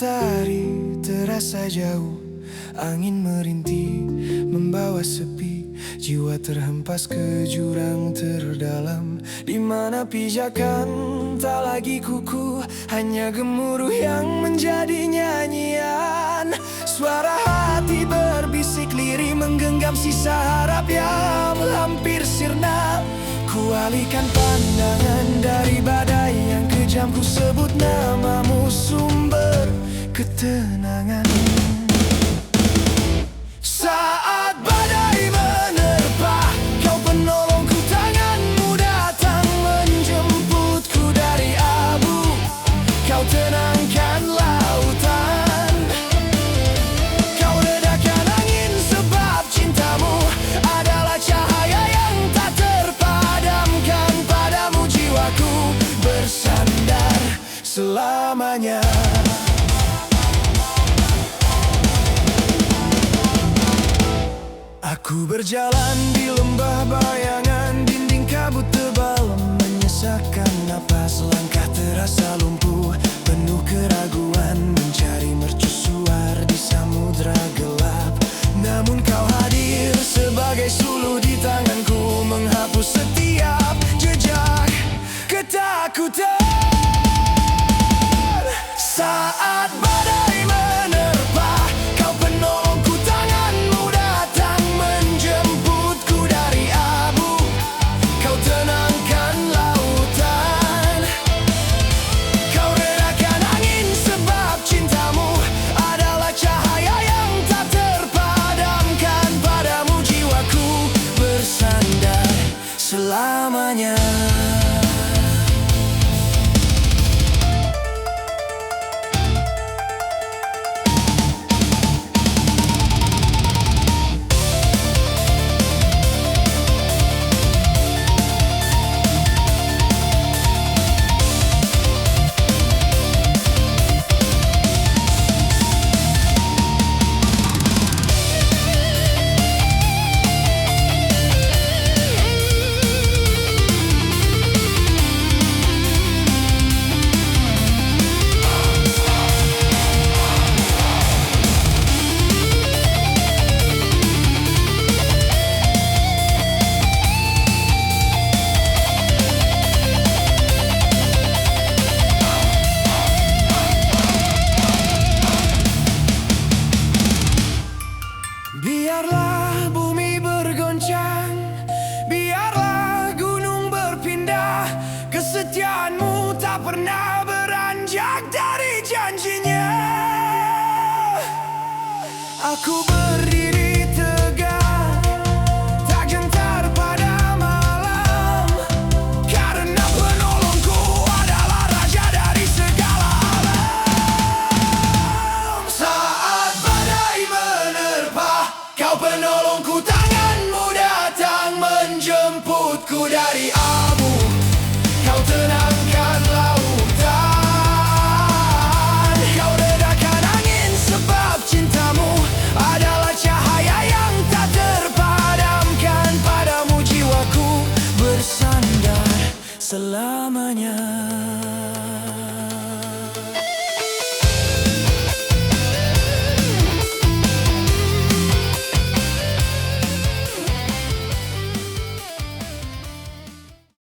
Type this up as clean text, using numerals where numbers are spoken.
Matahari terasa jauh, angin merintih membawa sepi. Jiwa terhempas ke jurang terdalam, di mana pijakan tak lagi kuku, hanya gemuruh yang menjadi nyanyian. Suara hati berbisik lirih menggenggam sisa harap yang hampir sirna. Kualihkan pandangan dari badai yang kejam, ku sebut namamu sumber ketenangan. Saat badai menerpa, kau penolongku, tanganmu datang menjemputku dari abu. Kau tenangkan lautan, kau redakan angin, sebab cintamu adalah cahaya yang tak terpadamkan. Padamu jiwaku bersandar selamanya. Aku berjalan di lembah bayangan, dinding kabut tebal menyesakkan napas. Langkah terasa lumpuh, penuh keraguan, mencari mercusuar di samudra gelap. Namun kau hadir sebagai suluh di tanganku, menghapus setiap jejak ketakutan. Saat badai menerpa, kau penolongku, tanganmu datang menjemputku dari abu. Kau tenangkan lautan, kau redakan angin, sebab cintamu adalah cahaya yang tak terpadamkan. Padamu jiwaku bersandar selamanya. Biarlah bumi bergoncang, biarlah gunung berpindah, kesetiaanmu tak pernah beranjak dari janjinya. Aku berdiri tegak, tak gentar pada malam, karena penolongku adalah raja dari segala alam. Saat badai menerpa, kau penolongku, tanganmu datang menjemputku dari abu. Kau tenangkan lautan, kau redakan angin, sebab cintamu adalah cahaya yang tak terpadamkan. Padamu jiwaku bersandar selamanya.